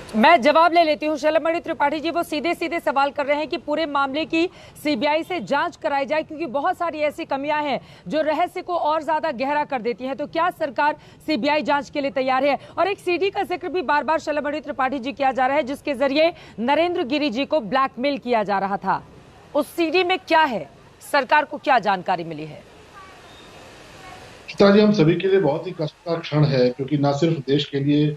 मैं जवाब ले लेती हूँ। शैलमणि त्रिपाठी जी वो सीधे सीधे सवाल कर रहे हैं कि पूरे मामले की सीबीआई से जांच कराई जाए, क्योंकि बहुत सारी ऐसी कमियां हैं जो रहस्य को और ज्यादा गहरा कर देती हैं। तो क्या सरकार सीबीआई जांच के लिए तैयार है? और एक सीडी का जिक्र भी बार बार शैलमणि त्रिपाठी जी किया जा रहा है, जिसके जरिए नरेंद्र गिरि जी को ब्लैकमेल किया जा रहा था। उस सीडी में क्या है, सरकार को क्या जानकारी मिली है? चित्रा जी, हम सभी के लिए बहुत ही कष्ट का क्षण है, क्योंकि न सिर्फ देश के लिए,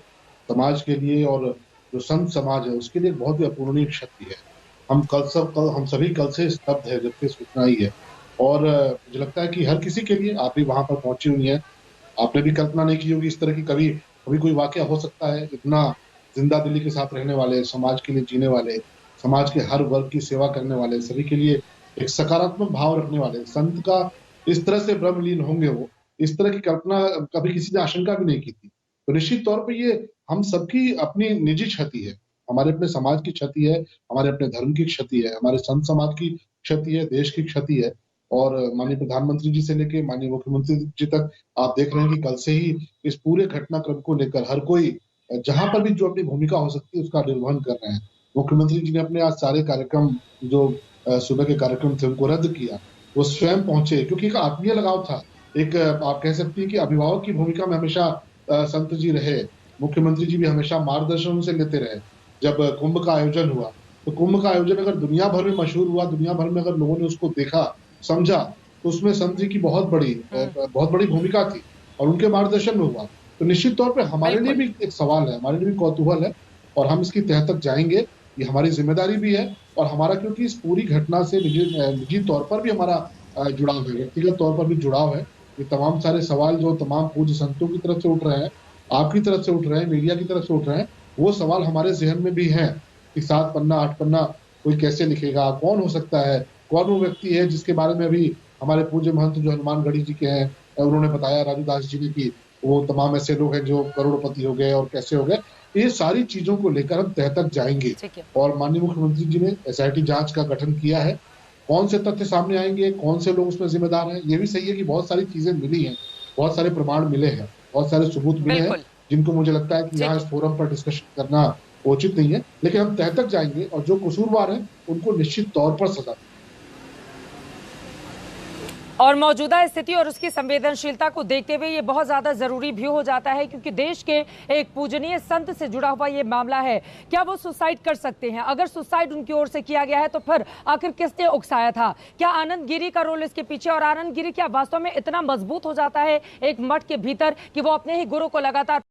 समाज के लिए और जो संत समाज है उसके लिए बहुत ही अपूरणीय क्षति है। हम सभी कल से स्तब्ध है जबकि सूचना आई है। और मुझे लगता है कि हर किसी के लिए, आप भी वहां पर पहुंची हुई हैं, आपने भी कल्पना नहीं की होगी इस तरह की कभी कभी कोई वाकया हो सकता है। इतना जिंदा दिली के साथ रहने वाले, समाज के लिए जीने वाले, समाज के हर वर्ग की सेवा करने वाले, सभी के लिए एक सकारात्मक भाव रखने वाले संत का इस तरह से ब्रह्मलीन होंगे, वो इस तरह की कल्पना कभी किसी ने आशंका भी नहीं की थी। तो निश्चित तौर पे ये हम सबकी अपनी निजी क्षति है, हमारे अपने समाज की क्षति है, हमारे अपने धर्म की क्षति है, हमारे संत समाज की क्षति है, देश की क्षति है। और माननीय प्रधानमंत्री जी से लेके माननीय मुख्यमंत्री जी तक आप देख रहे हैं कि कल से ही इस पूरे घटनाक्रम को लेकर हर कोई जहां पर भी जो अपनी भूमिका हो सकती है उसका निर्वहन कर रहे हैं। मुख्यमंत्री जी ने अपने आज सारे कार्यक्रम जो सुबह के कार्यक्रम थे उनको रद्द किया। वो स्वयं पहुंचे क्योंकि एक आत्मीय लगाव था। एक आप कह सकती है कि अभिभावक की भूमिका में हमेशा संत जी रहे। मुख्यमंत्री जी भी हमेशा मार्गदर्शन उनसे लेते रहे। जब कुंभ का आयोजन हुआ, तो कुंभ का आयोजन अगर दुनिया भर में मशहूर हुआ, दुनिया भर में अगर लोगों ने उसको देखा, समझा, तो उसमें संत जी की बहुत बड़ी भूमिका थी और उनके मार्गदर्शन में हुआ। तो निश्चित तौर पे हमारे लिए बिल्कुल। भी एक सवाल है, हमारे लिए भी कौतूहल है और हम इसकी तह तक जाएंगे। ये हमारी जिम्मेदारी भी है और हमारा, क्योंकि इस पूरी घटना से निजी तौर पर भी हमारा जुड़ाव है, व्यक्तिगत तौर पर भी जुड़ाव है। ये तमाम सारे सवाल जो तमाम पूज्य संतों की तरफ से उठ रहे हैं, आपकी तरफ से उठ रहे हैं, मीडिया की तरफ से उठ रहे हैं, वो सवाल हमारे जहन में भी हैं कि 7 पन्ना 8 पन्ना कोई कैसे लिखेगा, कौन हो सकता है, कौन वो व्यक्ति है जिसके बारे में अभी हमारे पूज्य महंत जो हनुमानगढ़ी जी के हैं उन्होंने बताया, राजू दास जी ने, कि वो तमाम ऐसे लोग हैं जो करोड़पति हो गए और कैसे हो गए। ये सारी चीजों को लेकर हम तह तक जाएंगे। ठीक है। और माननीय मुख्यमंत्री जी ने एसआईटी जांच का गठन किया है। कौन से तथ्य सामने आएंगे, कौन से लोग उसमें जिम्मेदार हैं, ये भी सही है कि बहुत सारी चीजें मिली हैं, बहुत सारे प्रमाण मिले हैं, बहुत सारे सबूत मिले हैं, बिल्कुल। जिनको मुझे लगता है कि यहाँ ठीक इस है। फोरम पर डिस्कशन करना उचित नहीं है। लेकिन हम तह तक जाएंगे और जो कसूरवार हैं उनको निश्चित तौर पर सजा। और मौजूदा स्थिति और उसकी संवेदनशीलता को देखते हुए ये बहुत ज्यादा जरूरी भी हो जाता है, क्योंकि देश के एक पूजनीय संत से जुड़ा हुआ ये मामला है। क्या वो सुसाइड कर सकते हैं? अगर सुसाइड उनकी ओर से किया गया है तो फिर आखिर किसने उकसाया था? क्या आनंद गिरी का रोल इसके पीछे? और आनंद गिरी क्या वास्तव में इतना मजबूत हो जाता है एक मठ के भीतर कि वो अपने ही गुरु को लगातार